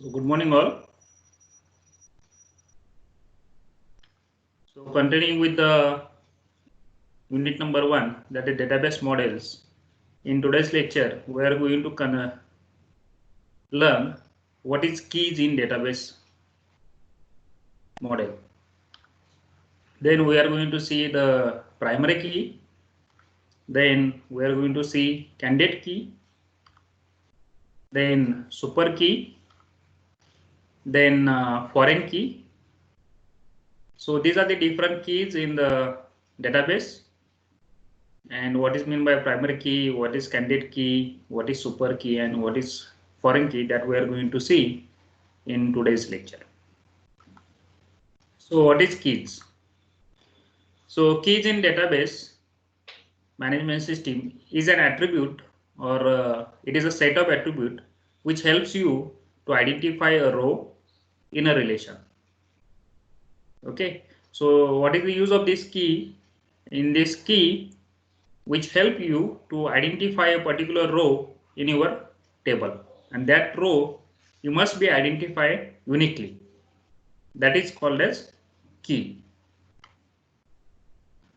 So good morning all. So continuing with the unit number 1, that is database models. In today's lecture, we are going to learn what is keys in database model. Then we are going to see the primary key. Then we are going to see candidate key. Then super key. Then foreign key. So these are the different keys in the database. And what is meant by primary key, what is candidate key, what is super key, and what is foreign key, that we are going to see in today's lecture. So what is keys? So keys in database management system is an attribute, or it is a set of attribute which helps you to identify a row in a relation. Okay, so what is the use of this key? In this key, which help you to identify a particular row in your table, and that row you must be identified uniquely. That is called as key.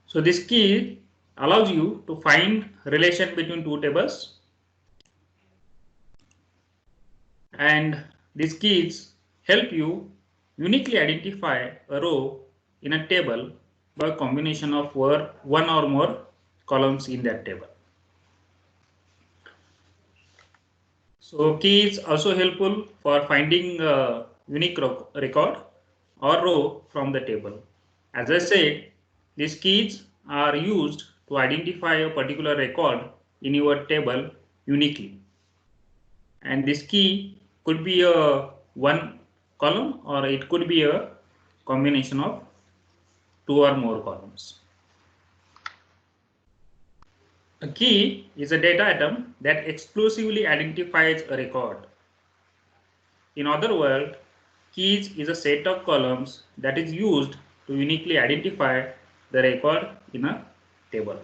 So this key allows you to find relation between two tables, and these keys help you uniquely identify a row in a table by a combination of one or more columns in that table. So key is also helpful for finding a unique record or row from the table. As I said, these keys are used to identify a particular record in your table uniquely. And this key could be a one column, or it could be a combination of two or more columns. A key is a data item that exclusively identifies a record. In other words, keys is a set of columns that is used to uniquely identify the record in a table.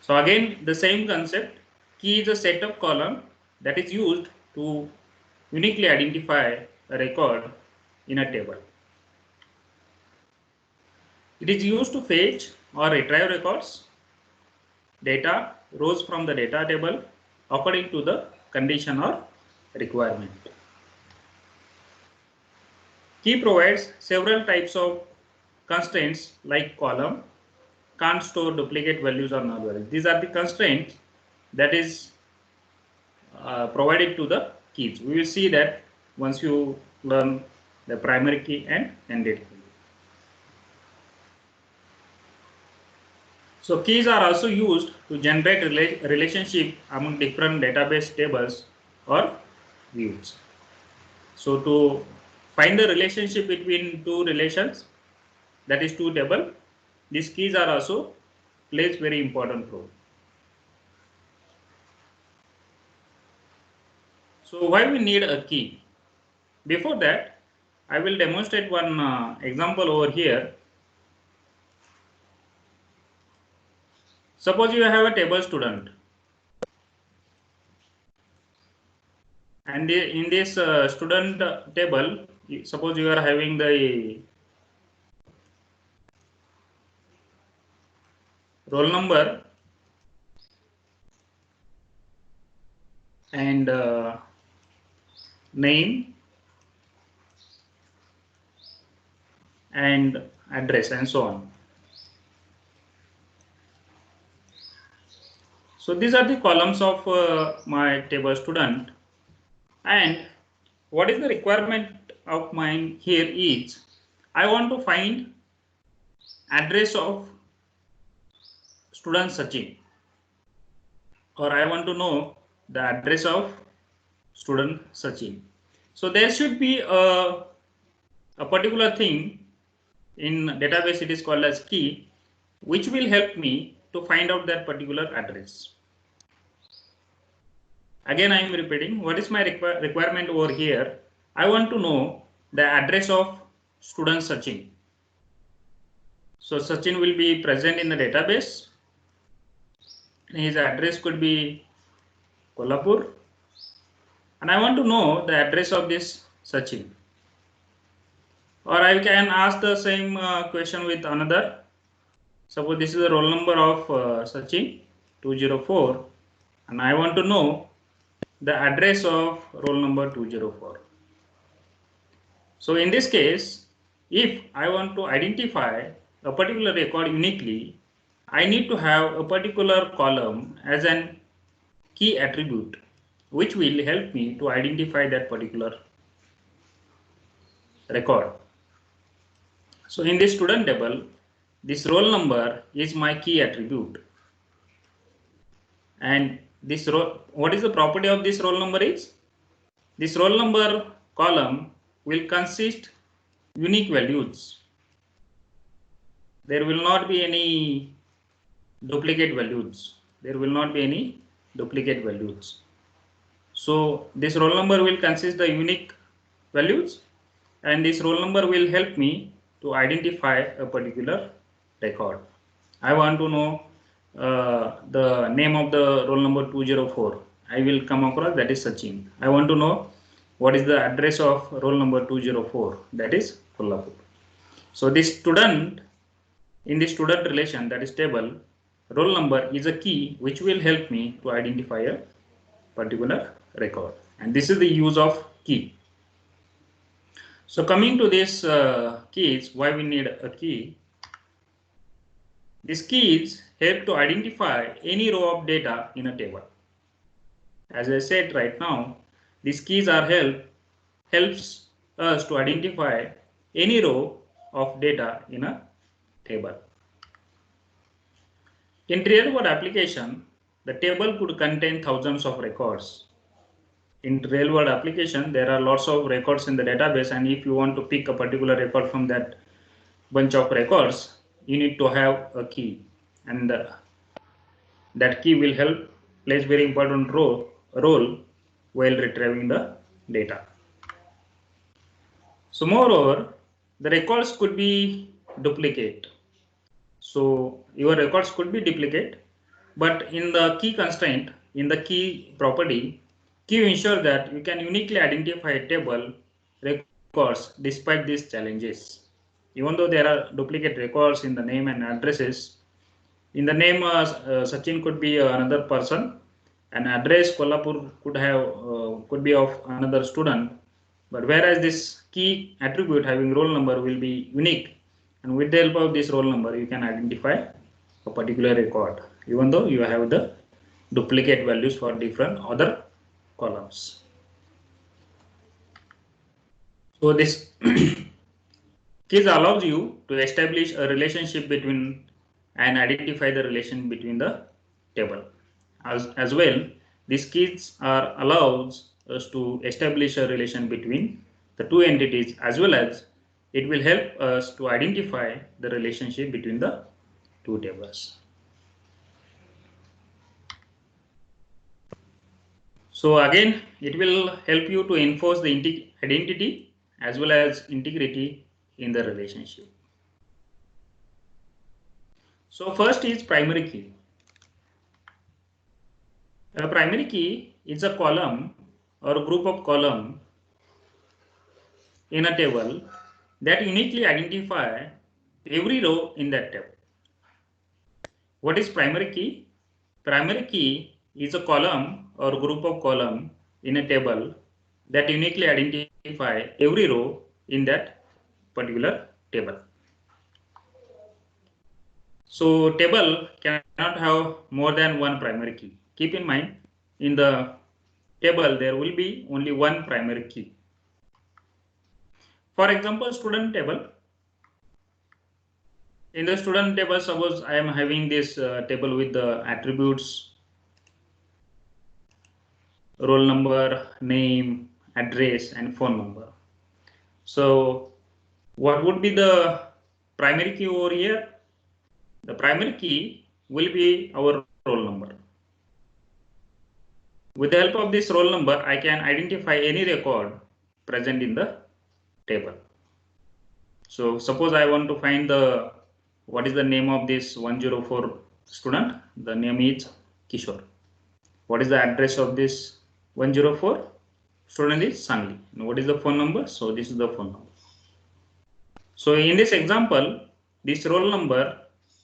So again, the same concept, key is a set of columns that is used to uniquely identify a record in a table. It is used to fetch or retrieve records, data, rows from the data table according to the condition or requirement. Key provides several types of constraints like column, can't store duplicate values or null values. These are the constraints that is provided to the keys. We will see that once you learn the primary key and candidate key. So keys are also used to generate relationship among different database tables or views. So to find the relationship between two relations, that is two tables, these keys are also plays very important role. So why we need a key? Before that, I will demonstrate one example over here. Suppose you have a table student, and in this student table, suppose you are having the roll number and name and address and so on. So these are the columns of my table student, and what is the requirement of mine here is I want to find address of student Sachin, or I want to know the address of student Sachin. So there should be a particular thing in database, it is called as key, which will help me to find out that particular address. Again, I am repeating, what is my requirement over here? I want to know the address of student Sachin. So Sachin will be present in the database. His address could be Kolhapur, and I want to know the address of this Sachin. Or I can ask the same question with another. Suppose this is the roll number of Sachin 204, and I want to know the address of roll number 204. So in this case, if I want to identify a particular record uniquely, I need to have a particular column as an key attribute, which will help me to identify that particular record. So in this student table, this roll number is my key attribute. And this roll, what is the property of this roll number is? This roll number column will consist unique values. There will not be any duplicate values. There will not be any duplicate values. So this roll number will consist the unique values, and this roll number will help me to identify a particular record. I want to know the name of the roll number 204. I will come across that is Sachin. I want to know what is the address of roll number 204, that is Kolhapur. So this student, in the student relation, that is table, roll number is a key which will help me to identify a particular record, and this is the use of key. So coming to this keys, why we need a key? These keys help to identify any row of data in a table. As I said right now, these keys are helps us to identify any row of data in a table. In real world application, the table could contain thousands of records. In real world application, there are lots of records in the database, and if you want to pick a particular record from that bunch of records, you need to have a key, and that key will help plays very important role while retrieving the data. So moreover, the records could be duplicate. So your records could be duplicate, but in the key constraint, in the key property, key ensure that you can uniquely identify table records despite these challenges. Even though there are duplicate records in the name and addresses, in the name Sachin could be another person, and address Kolhapur could be of another student, but whereas this key attribute having roll number will be unique, and with the help of this roll number you can identify a particular record even though you have the duplicate values for different other columns. So this keys allows you to establish a relationship between and identify the relation between the table. As well, these keys allows us to establish a relation between the two entities, as well as it will help us to identify the relationship between the two tables. So again, it will help you to enforce the identity as well as integrity in the relationship. So first is primary key. A primary key is a column or a group of columns in a table that uniquely identify every row in that table. What is primary key? Primary key is a column or group of columns in a table that uniquely identify every row in that particular table. So table cannot have more than one primary key. Keep in mind, in the table there will be only one primary key. For example, student table. In the student table, suppose I am having this table with the attributes, roll number, name, address, and phone number. So what would be the primary key over here? The primary key will be our roll number. With the help of this roll number, I can identify any record present in the table. So suppose I want to find what is the name of this 104 student? The name is Kishore. What is the address of this 104? student is Sanli. Now what is the phone number? So this is the phone number. So in this example, this roll number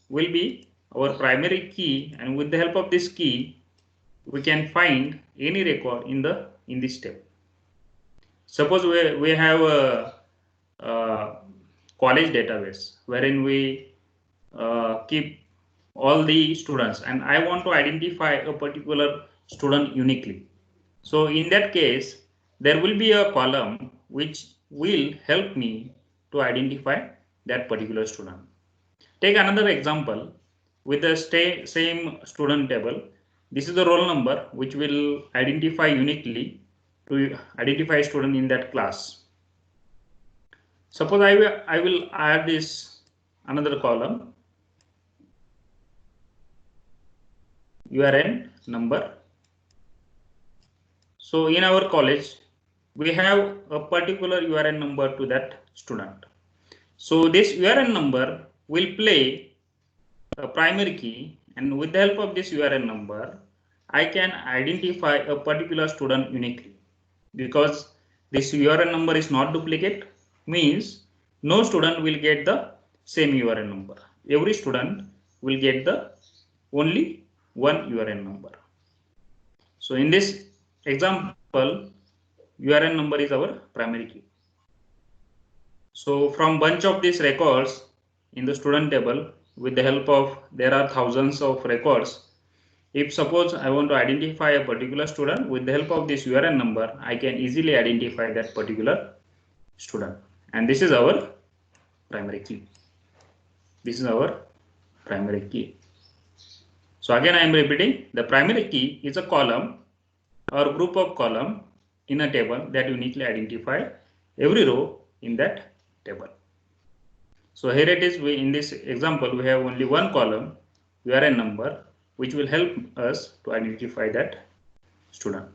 will be our primary key, and with the help of this key, we can find any record in this table. Suppose we have a college database wherein we keep all the students, and I want to identify a particular student uniquely. So in that case, there will be a column which will help me to identify that particular student. Take another example with the same student table. This is the roll number which will identify uniquely to identify a student in that class. Suppose I will add this another column, URN number. So in our college, we have a particular URN number to that student. So this URN number will play a primary key, and with the help of this URN number, I can identify a particular student uniquely. Because this URN number is not duplicate, means no student will get the same URN number. Every student will get the only one URN number. So in this example, URN number is our primary key. So from bunch of these records in the student table, with the help of, there are thousands of records. If suppose I want to identify a particular student, with the help of this URN number, I can easily identify that particular student. And this is our primary key. This is our primary key. So again, I am repeating, the primary key is a column or group of column in a table that uniquely identify every row in that table. So here it is, in this example, we have only one column, URN number, which will help us to identify that student.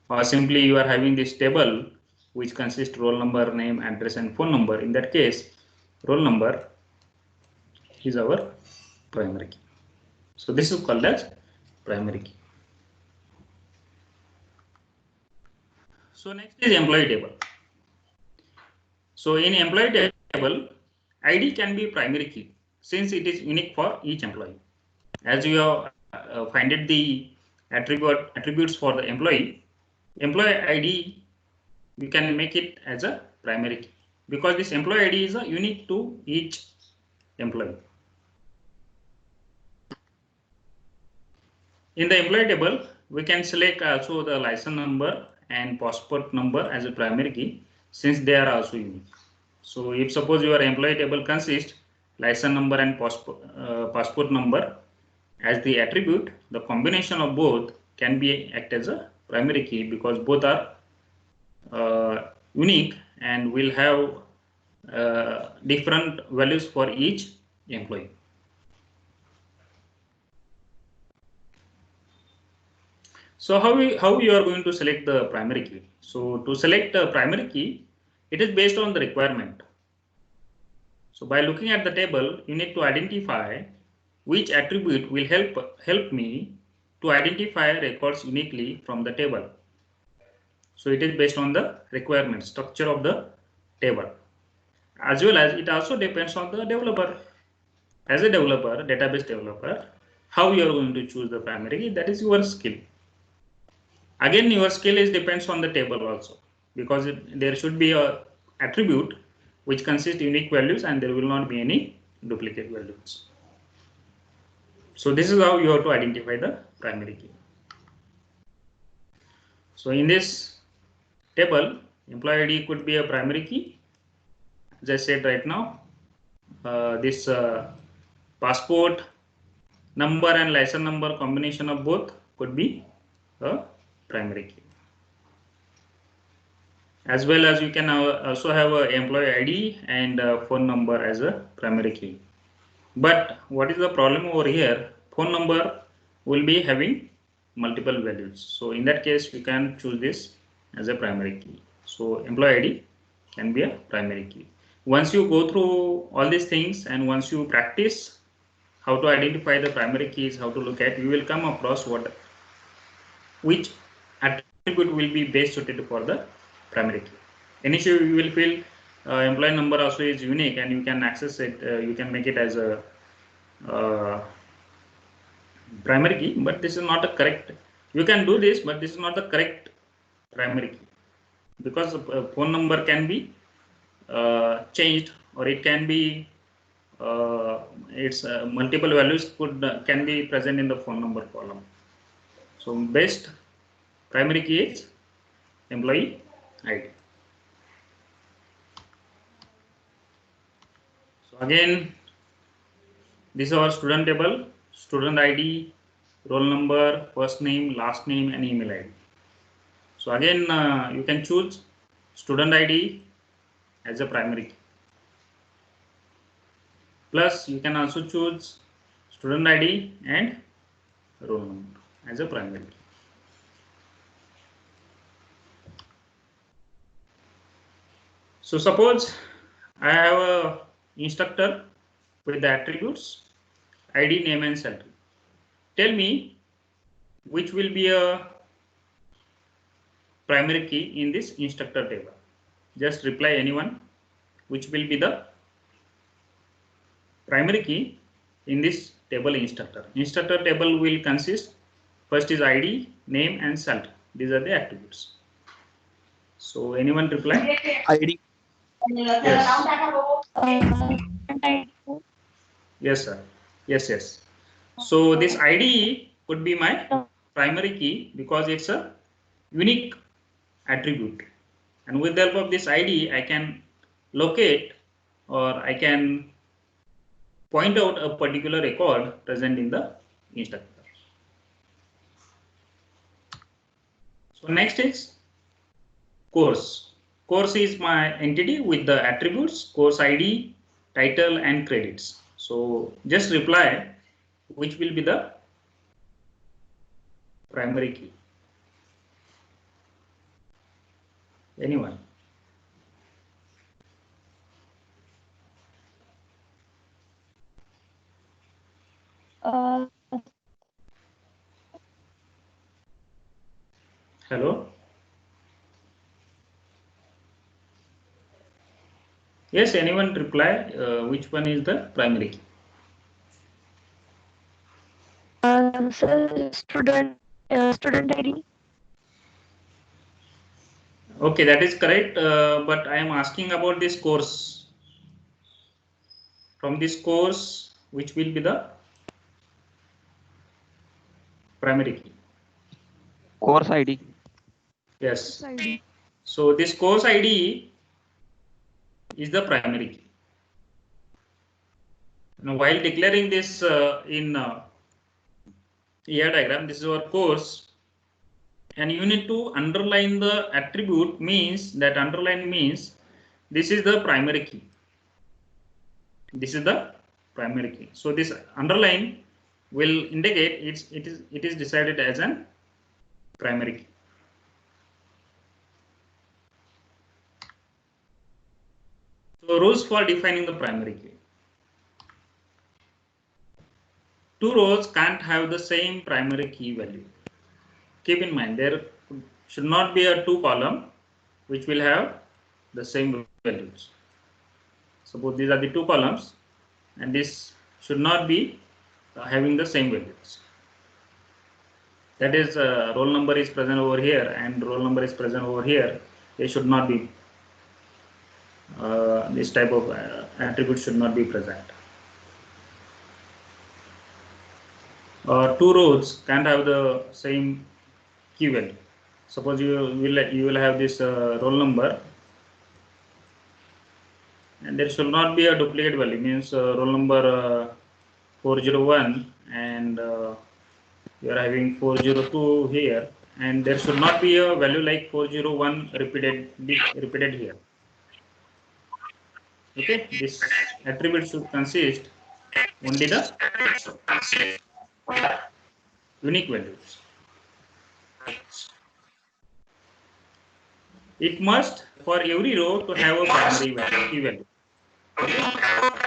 Or simply you are having this table which consists roll number, name, address, and phone number. In that case, roll number is our primary key. So this is called as primary key. So next is employee table. So in employee table, ID can be primary key since it is unique for each employee. As you have finded the attributes for the employee ID, you can make it as a primary key because this employee ID is unique to each employee. In the employee table, we can select also the license number and passport number as a primary key since they are also unique. So if suppose your employee table consists license number and passport number as the attribute, the combination of both can be act as a primary key because both are unique and will have different values for each employee. So how you are going to select the primary key? So to select the primary key, it is based on the requirement. So by looking at the table, you need to identify which attribute will help me to identify records uniquely from the table. So it is based on the requirement structure of the table, as well as it also depends on the developer. As a developer, database developer, how you are going to choose the primary key, that is your skill. Again, your skill depends on the table also, because there should be a attribute which consists unique values and there will not be any duplicate values. So this is how you have to identify the primary key. So in this table, employee ID could be a primary key. As I said right now, this passport number and license number combination of both could be a primary key. As well as you can also have an employee ID and phone number as a primary key. But what is the problem over here? Phone number will be having multiple values. So in that case, you can choose this as a primary key. So employee ID can be a primary key. Once you go through all these things and once you practice how to identify the primary keys, how to look at, you will come across which attribute will be best suited for the primary key. Initially, you will feel employee number also is unique, and you can access it. You can make it as a primary key, but this is not a correct. You can do this, but this is not the correct primary key, because phone number can be changed, or it can be its multiple values can be present in the phone number column. So best primary key is employee ID. So again, this is our student table: student ID, roll number, first name, last name, and email ID. So again, you can choose student ID as a primary key. Plus, you can also choose student ID and roll number as a primary key. So suppose I have a instructor with the attributes ID, name, and salary. Tell me which will be a primary key in this instructor table. Just reply anyone which will be the primary key in this table instructor. Instructor table will consist, first is ID, name, and salary. These are the attributes. So anyone reply? ID. Yes. Yes, sir. Yes. So this ID could be my primary key because it's a unique attribute. And with the help of this ID, I can locate, or I can point out a particular record present in the instructor. So next is course. Course is my entity with the attributes, course ID, title, and credits. So just reply which will be the primary key. Anyone? Hello? Yes, anyone reply which one is the primary key? Sir, student ID. Okay, that is correct, but I am asking about this course. From this course, which will be the primary key? Course ID. Yes. So this course ID is the primary key. Now, while declaring this in ER diagram, this is our course, and you need to underline the attribute. Means that underline means this is the primary key. This is the primary key. So this underline will indicate it is decided as an primary key. So rules for defining the primary key. Two rows can't have the same primary key value. Keep in mind there should not be a two column which will have the same values. Suppose these are the two columns, and this should not be having the same values. That is, roll number is present over here and roll number is present over here. They should not be, this type of attribute should not be present. Two rows can't have the same key value. Suppose you will have this roll number, and there should not be a duplicate value. Means roll number 401, and you are having 402 here, and there should not be a value like 401 repeated here. Okay, this attribute should consist only the unique values. It must for every row to have a primary value, key value. Okay?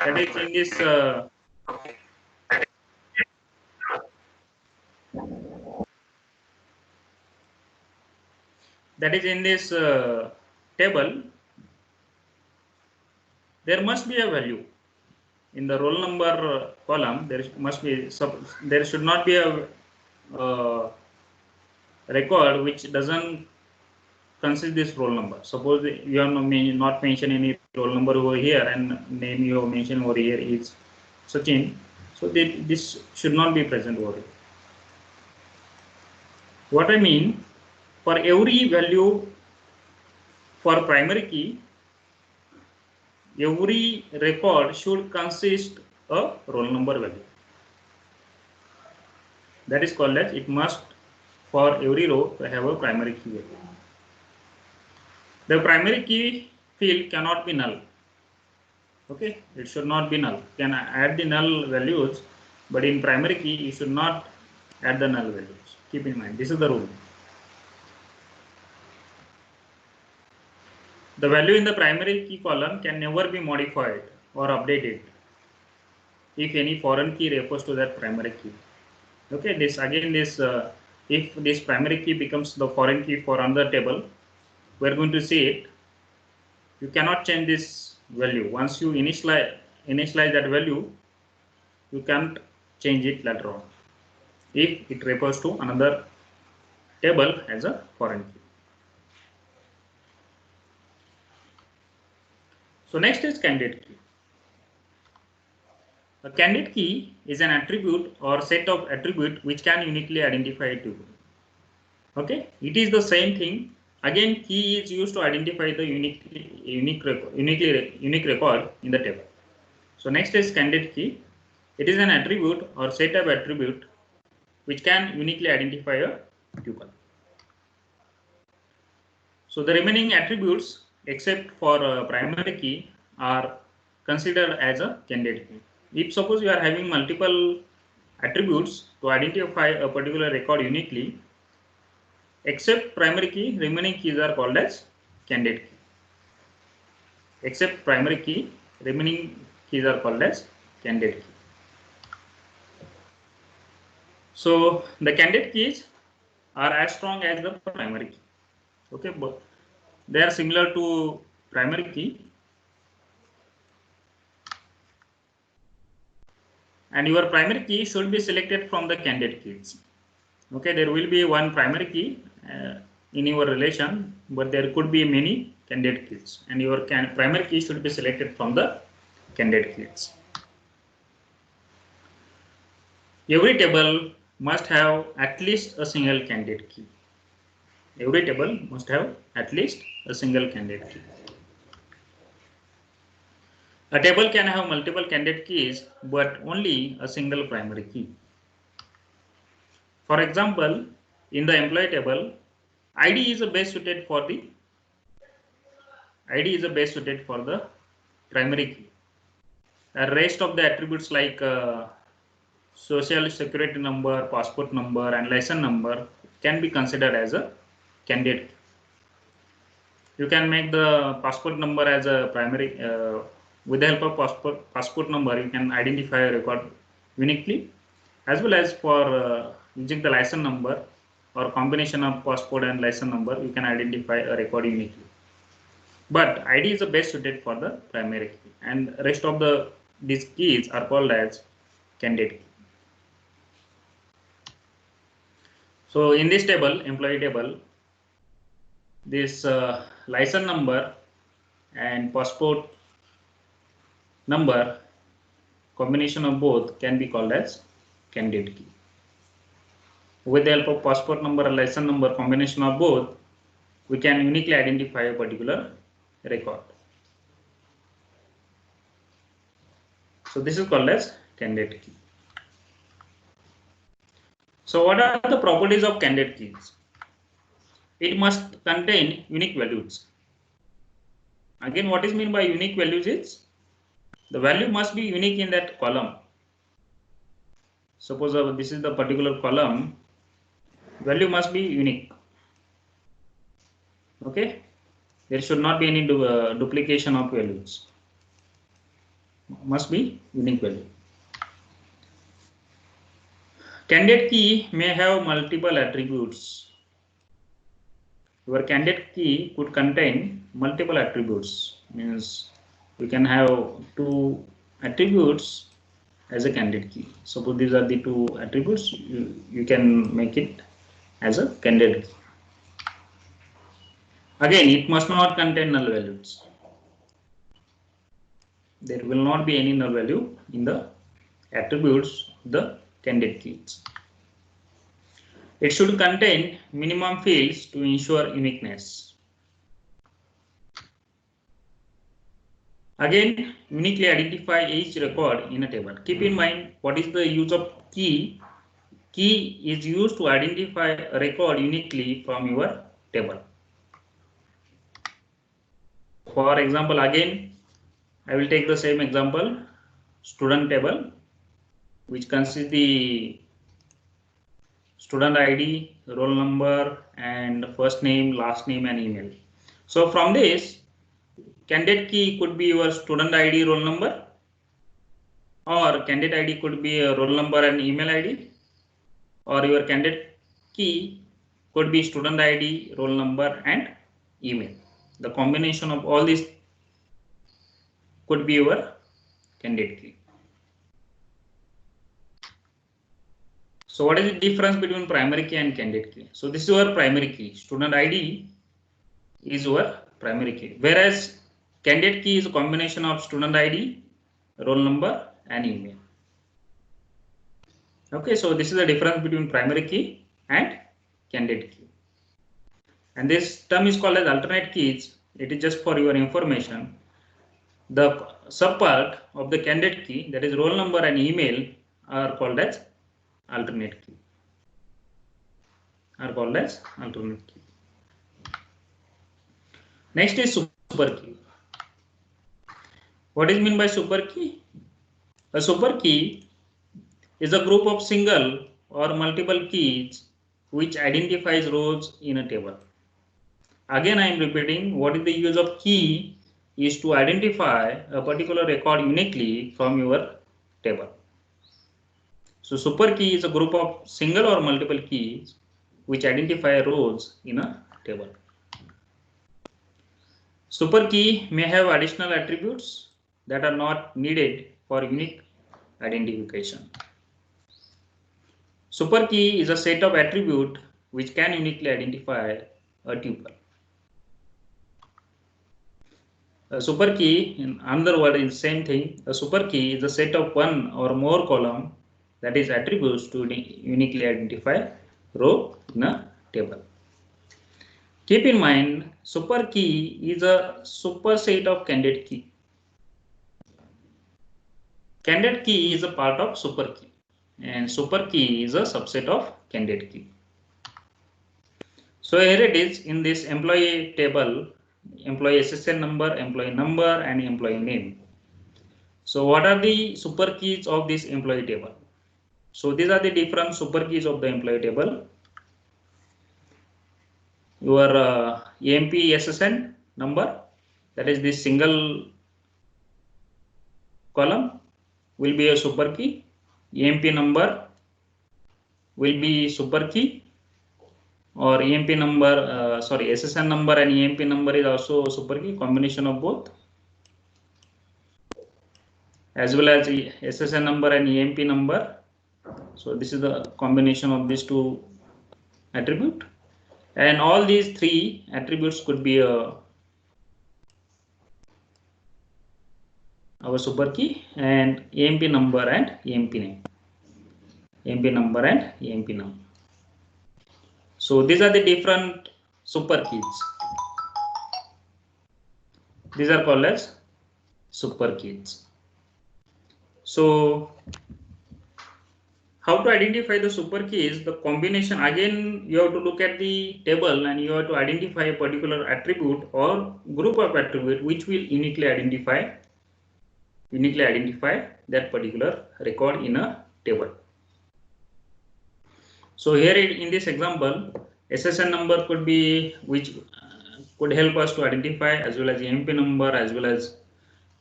That is in this that is in this table, there must be a value in the roll number column. There must be there should not be a record which doesn't consist this roll number. Suppose you have not mentioned any roll number over here and name you have mentioned over here is Sachin. So this should not be present over here. What I mean, for every value for primary key, every record should consist a roll number value. That is called as, it must for every row have a primary key value. The primary key field cannot be null. Okay, it should not be null. You can add the null values, but in primary key you should not add the null values. Keep in mind, this is the rule. The value in the primary key column can never be modified or updated if any foreign key refers to that primary key. Okay, this again, this if this primary key becomes the foreign key for another table, we're going to see it. You cannot change this value. Once you initialize that value, you can't change it later on if it refers to another table as a foreign key. So next is candidate key. A candidate key is an attribute or set of attributes which can uniquely identify a tuple. Okay, it is the same thing. Again, key is used to identify the unique record in the table. So next is candidate key. It is an attribute or set of attribute which can uniquely identify a tuple. So the remaining attributes except for primary key are considered as a candidate key. If suppose you are having multiple attributes to identify a particular record uniquely, except primary key, remaining keys are called as candidate key. Except primary key, remaining keys are called as candidate key. So the candidate keys are as strong as the primary key. Okay, but they are similar to primary key. And your primary key should be selected from the candidate keys. Okay, there will be one primary key in your relation, but there could be many candidate keys, and your primary key should be selected from the candidate keys. Every table must have at least a single candidate key. Every table must have at least a single candidate key. A table can have multiple candidate keys, but only a single primary key. For example, in the employee table, ID is the best suited for the primary key. The rest of the attributes like social security number, passport number, and license number can be considered as a candidate key. You can make the passport number as a primary. With the help of passport number, you can identify a record uniquely, as well as for using the license number or combination of passport and license number, you can identify a record uniquely. But ID is the best suited for the primary key, and rest of these keys are called as candidate key. So in this table, employee table, this license number and passport number, combination of both can be called as candidate key. With the help of passport number and license number, combination of both, we can uniquely identify a particular record. So this is called as candidate key. So what are the properties of candidate keys? It must contain unique values. Again, what is meant by unique values is the value must be unique in that column. Suppose this is the particular column, value must be unique. Okay, there should not be any duplication of values. Must be unique value. Candidate key may have multiple attributes. your candidate key could contain multiple attributes. Means we can have 2 attributes as a candidate key. Suppose these are the 2 attributes, you can make it as a candidate key. Again, it must not contain null values. There will not be any null value in the attributes of the candidate keys. It should contain minimum fields to ensure uniqueness. Again, uniquely identify each record in a table. Keep in mind what is the use of key. Key is used to identify a record uniquely from your table. For example, again, I will take the same example, student table, which consists the student ID, roll number, and first name, last name, and email. So from this, candidate key could be your student ID, roll number, or candidate ID could be a roll number and email ID, or your candidate key could be student ID, roll number, and email. The combination of all these could be your candidate key. So what is the difference between primary key and candidate key? So this is your primary key. Student ID is your primary key, whereas candidate key is a combination of student ID, roll number, and email. Okay, so this is the difference between primary key and candidate key. And this term is called as alternate keys. It is just for your information. The subpart of the candidate key, that is roll number and email, are called as alternate key. Next is super key. What is meant by super key? A super key is a group of single or multiple keys which identifies rows in a table. Again, I am repeating, what is the use of key is to identify a particular record uniquely from your table. So super key is a group of single or multiple keys which identify rows in a table. Super key may have additional attributes that are not needed for unique identification. Super key is a set of attributes which can uniquely identify a tuple. A super key, in another word, is same thing. A super key is a set of one or more column, that is attributes to uniquely identify row in a table. Keep in mind, super key is a superset of candidate key. Candidate key is a part of super key, and super key is a subset of candidate key. So here it is in this employee table, employee SSN number, and employee name. So what are the super keys of this employee table? So these are the different super keys of the employee table. Your EMP SSN number, that is this single column, will be a super key. EMP number will be super key, or EMP number, SSN number and EMP number is also a super key, combination of both, as well as SSN number and EMP number. So this is the combination of these 2 attributes, and all these 3 attributes could be our super key, and EMP number and EMP name. So these are the different super keys. These are called as super keys. So how to identify the super keys? The combination, again, you have to look at the table and you have to identify a particular attribute or group of attribute which will uniquely identify that particular record in a table. So here in this example, SSN number could be which could help us to identify, as well as EMP number, as well as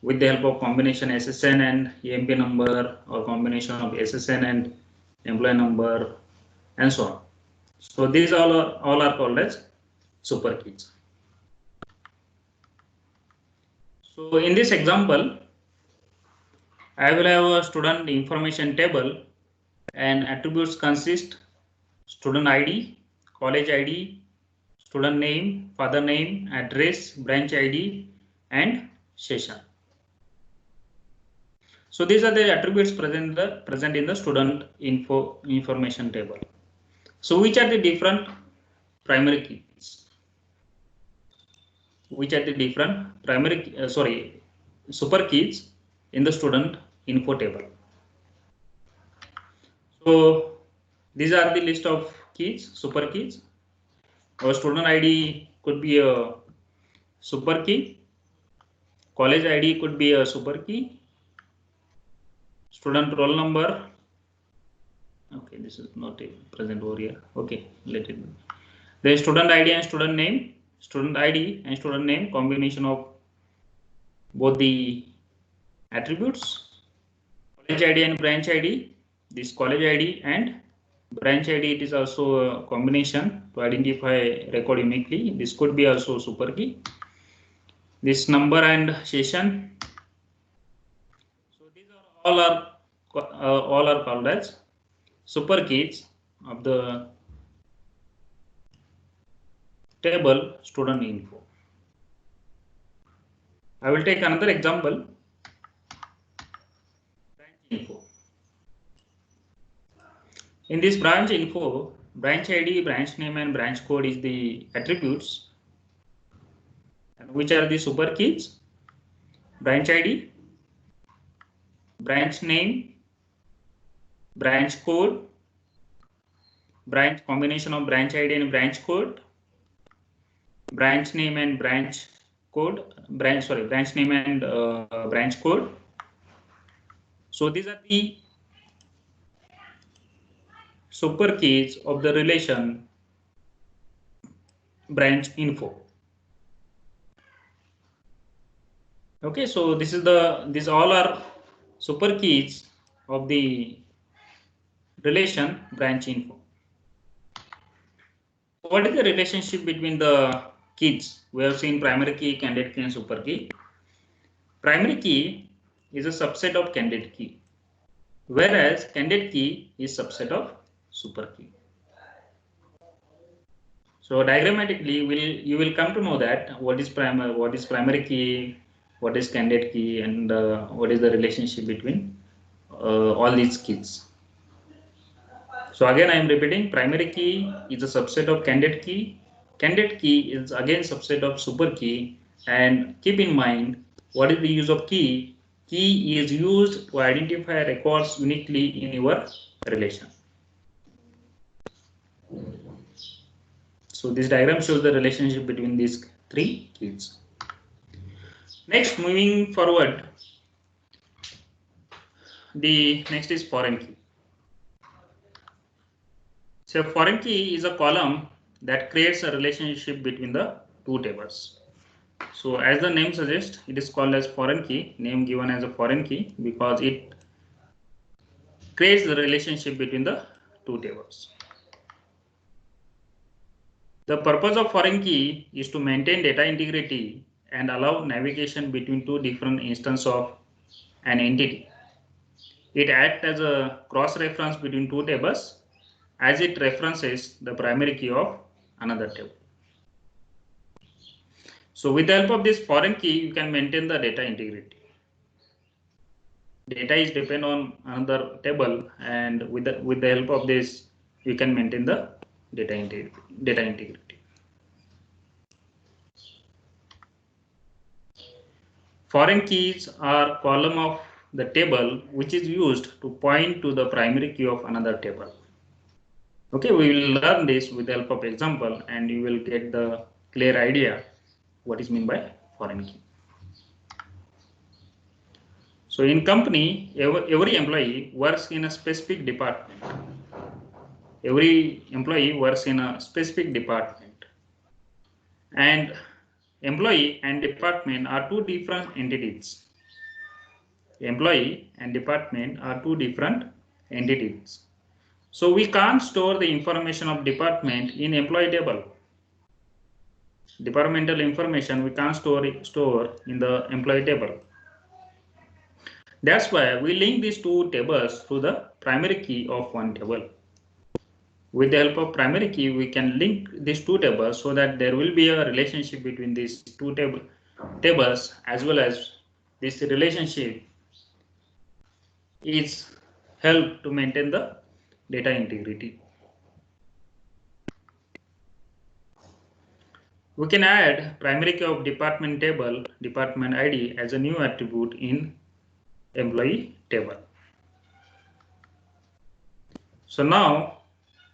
with the help of combination SSN and EMP number, or combination of SSN and employee number, and so on. So these all are called as super keys. So in this example, I will have a student information table and attributes consist student ID, college ID, student name, father name, address, branch ID, and session. So these are the attributes present in the student information table. So which are the different primary keys? Which are the different primary super keys in the student info table? So these are the list of keys, super keys. Our student ID could be a super key. College ID could be a super key. Student roll number. Okay, this is not present over here. Okay, let it be. Then student ID and student name. Student ID and student name, combination of both the attributes. College ID and branch ID. This college ID and branch ID, it is also a combination to identify record uniquely. This could be also super key. This number and session. So these are all are called as super keys of the table student info. I will take another example. Branch info. In this branch info, branch ID, branch name, and branch code is the attributes. And which are the super keys? Branch ID, branch name, branch code, branch combination of branch ID and branch code, branch name and branch code, branch name and branch code. So these are the super keys of the relation branch info. Okay, so these all are super keys of the relation branch info. What is the relationship between the keys? We have seen primary key, candidate key, and super key. Primary key is a subset of candidate key, whereas candidate key is subset of super key. So diagrammatically, you will come to know that what is primary key, what is candidate key, and what is the relationship between all these keys. So again, I am repeating: primary key is a subset of candidate key. Candidate key is again subset of super key. And keep in mind, what is the use of key? Key is used to identify records uniquely in your relation. So this diagram shows the relationship between these three keys. Next, moving forward, the next is foreign key. So foreign key is a column that creates a relationship between the two tables. So as the name suggests, it is called as foreign key, name given as a foreign key because it creates the relationship between the two tables. The purpose of foreign key is to maintain data integrity and allow navigation between two different instances of an entity. It acts as a cross-reference between two tables as it references the primary key of another table. So with the help of this foreign key, you can maintain the data integrity. Data is depend on another table, and with the help of this, you can maintain the data integrity. Foreign keys are column of the table which is used to point to the primary key of another table. Okay, we will learn this with the help of example, and you will get the clear idea what is meant by foreign key. So in company, every employee works in a specific department. Every employee works in a specific department, and employee and department are two different entities. Employee and department are two different entities. So we can't store the information of department in employee table. departmental information we can't store in the employee table. That's why we link these two tables through the primary key of one table. With the help of primary key, we can link these two tables so that there will be a relationship between these two tables, as well as this relationship is help to maintain the data integrity. We can add primary key of department table, department ID as a new attribute in employee table. So now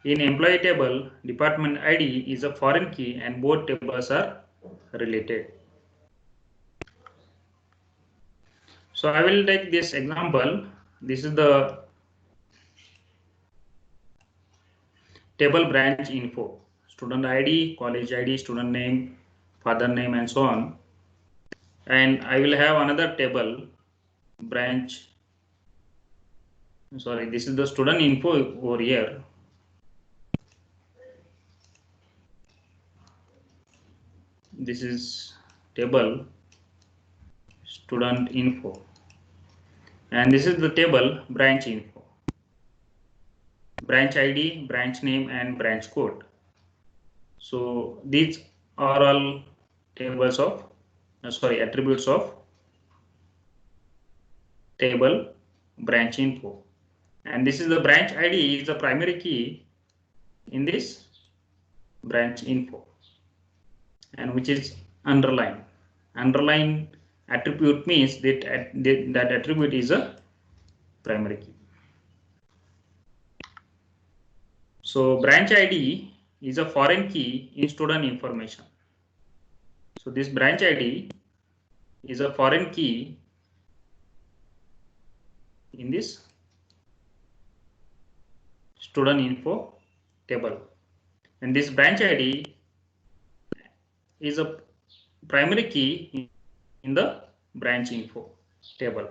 in employee table, department ID is a foreign key and both tables are related. So I will take this example. This is the table branch info, student ID, college ID, student name, father name, and so on. And I will have another table branch. Sorry, this is the student info over here. This is table student info, and this is the table branch info, branch ID, branch name, and branch code. So these are all tables of attributes of table branch info, and this is the branch ID is the primary key in this branch info, and which is underlined. Underline attribute means that attribute is a primary key. So branch ID is a foreign key in student information. So this branch ID is a foreign key in this student info table, and this branch ID is a primary key in the branch info table.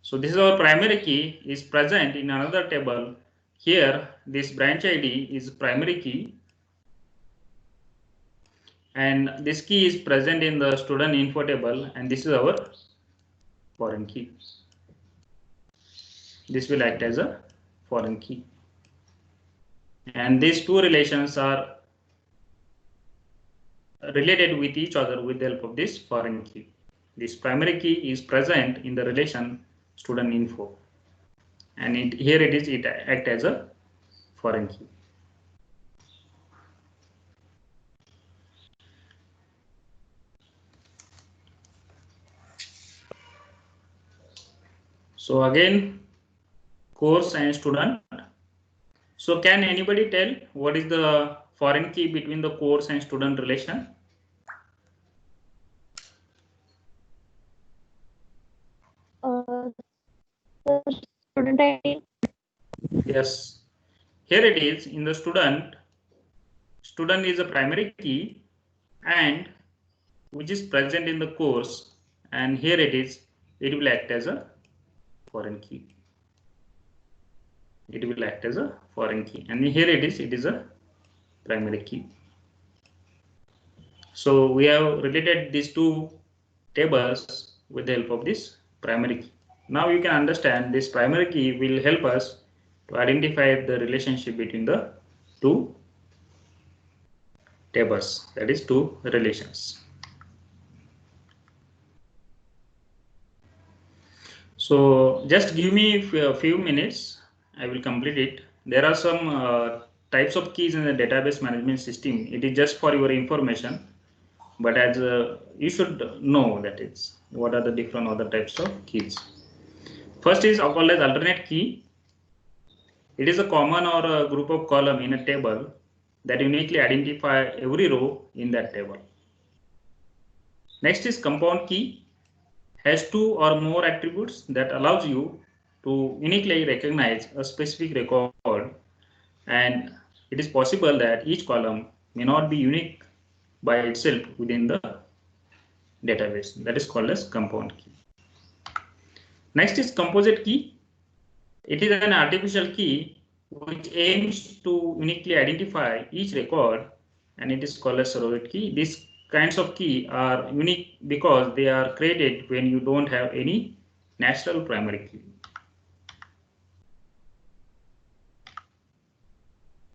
So this is our primary key is present in another table. Here this branch ID is primary key, and this key is present in the student info table, and this is our foreign key. This will act as a foreign key, and these two relations are related with each other with the help of this foreign key. This primary key is present in the relation student info, and it acts as a foreign key. So again, course and student. So can anybody tell what is the foreign key between the course and student relation? Student ID. Yes, here it is in the student. Student is a primary key and which is present in the course, and here it is. It will act as a foreign key. It will act as a foreign key, and here it is a primary key. So we have related these two tables with the help of this primary key. Now you can understand this primary key will help us to identify the relationship between the two tables, that is two relations. So just give me a few minutes, I will complete it. There are some types of keys in the database management system. It is just for your information, but as you should know that it's what are the different other types of keys. First is called as alternate key. It is a common or a group of column in a table that uniquely identify every row in that table. Next is compound key. Has two or more attributes that allows you to uniquely recognize a specific record, and it is possible that each column may not be unique by itself within the database. That is called as compound key. Next is composite key. It is an artificial key which aims to uniquely identify each record and it is called as surrogate key. These kinds of key are unique because they are created when you don't have any natural primary key.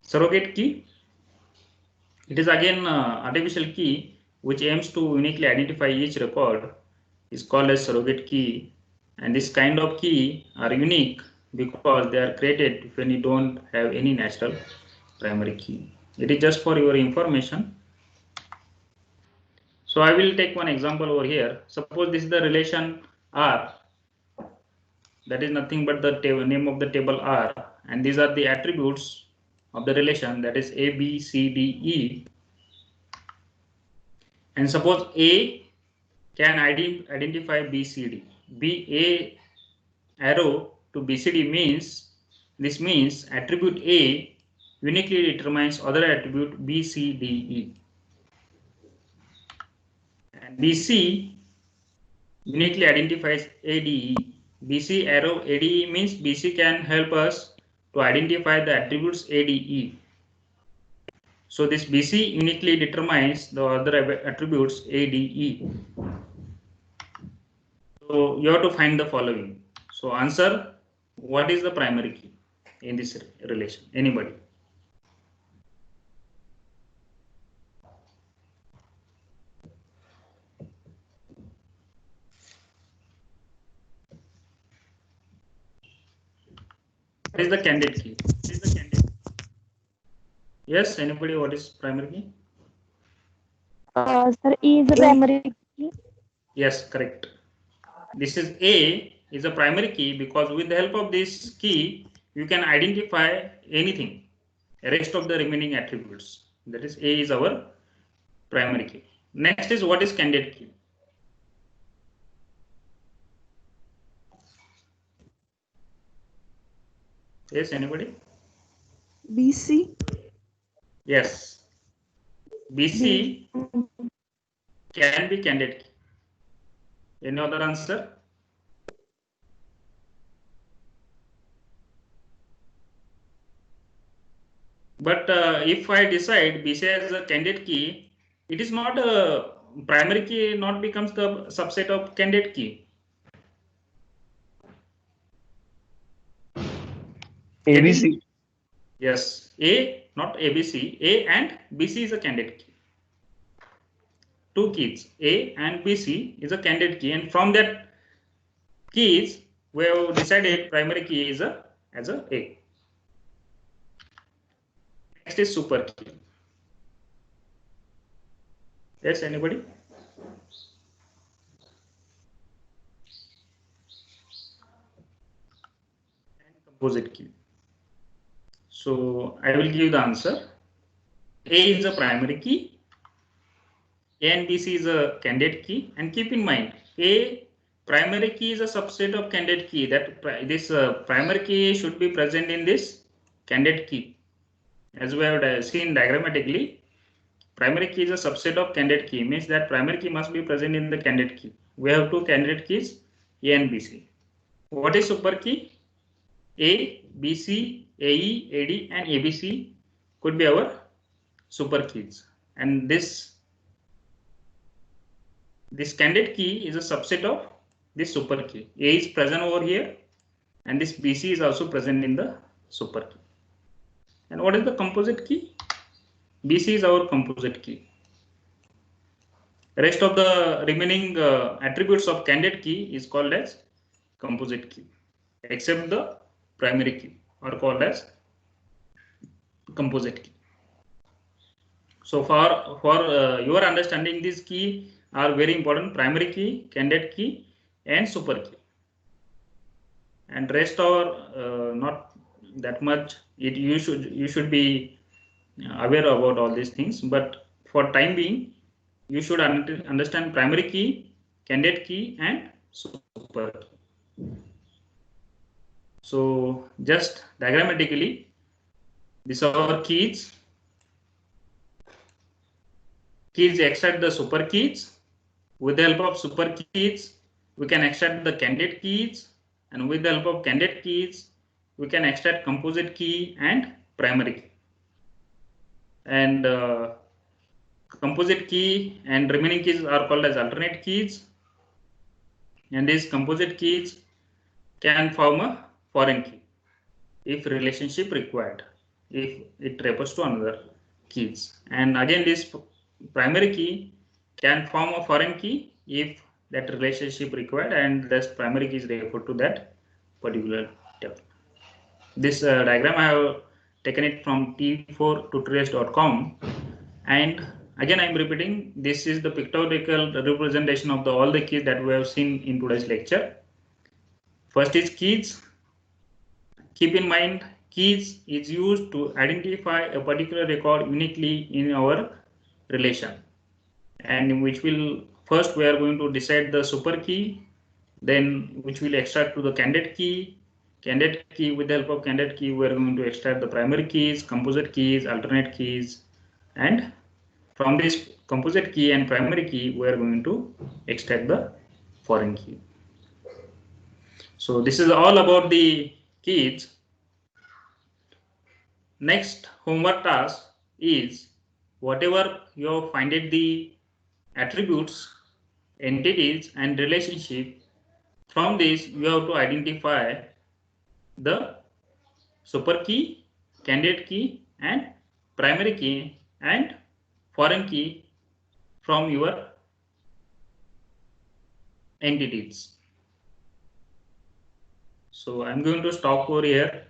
Surrogate key, it is again artificial key which aims to uniquely identify each record, is called as surrogate key, and this kind of key are unique because they are created when you don't have any natural primary key. It is just for your information. So I will take one example over here. Suppose this is the relation R, that is nothing but the name of the table R, and these are the attributes of the relation, that is A, B, C, D, E. And suppose A can identify B, C, D. B, A arrow to B, C, D means, this means attribute A uniquely determines other attribute B, C, D, E. And BC uniquely identifies ADE. BC arrow ADE means BC can help us to identify the attributes ADE. So this BC uniquely determines the other attributes ADE. So you have to find the following. So answer, what is the primary key in this relation? Anybody? What is the candidate key? Yes, anybody? What is primary key? Sir, E is the primary key. Yes, correct. This is A is a primary key because with the help of this key, you can identify anything, rest of the remaining attributes. That is A is our primary key. Next is, what is candidate key? Yes, anybody? BC. Yes. BC can be candidate key. Any other answer? But if I decide BC as a candidate key, it is not a primary key, not becomes the subset of candidate key. ABC. Yes, A, not ABC. A and BC is a candidate key. Two keys, A and BC, is a candidate key, and from that keys we have decided primary key is as A. Next is super key. Yes, anybody? And composite key. So I will give the answer. A is a primary key, A and BC is a candidate key, and keep in mind A primary key is a subset of candidate key. That this primary key should be present in this candidate key. As we have seen diagrammatically, primary key is a subset of candidate key, means that primary key must be present in the candidate key. We have two candidate keys, A and BC. What is super key? A, BC, AE, AD, and ABC could be our super keys, and this candidate key is a subset of this super key. A is present over here, and this BC is also present in the super key. And what is the composite key? BC is our composite key. Rest of the remaining attributes of candidate key is called as composite key, except the primary key are called as composite key. So for your understanding, these key are very important: primary key, candidate key, and super key. And rest are not that much. You should be aware about all these things. But for time being, you should understand primary key, candidate key, and super key. So just diagrammatically, these are our keys. Keys extract the super keys. With the help of super keys, we can extract the candidate keys, and with the help of candidate keys, we can extract composite key and primary key. And composite key and remaining keys are called as alternate keys. And these composite keys can form a foreign key if relationship required, if it refers to another keys. And again, this primary key can form a foreign key if that relationship required, and this primary key is referred to that particular table. This diagram I have taken it from t4tutorials.com, and again I am repeating, this is the pictorial representation of all the keys that we have seen in today's lecture. First is keys. Keep in mind, keys is used to identify a particular record uniquely in our relation, and which will first we are going to decide the super key, then which will extract to the candidate key. Candidate key, with the help of candidate key, we are going to extract the primary keys, composite keys, alternate keys, and from this composite key and primary key, we are going to extract the foreign key. So this is all about the keys. Next homework task is, whatever you have found the attributes, entities, and relationship, from this you have to identify the super key, candidate key, and primary key and foreign key from your entities. So I'm going to stop over here.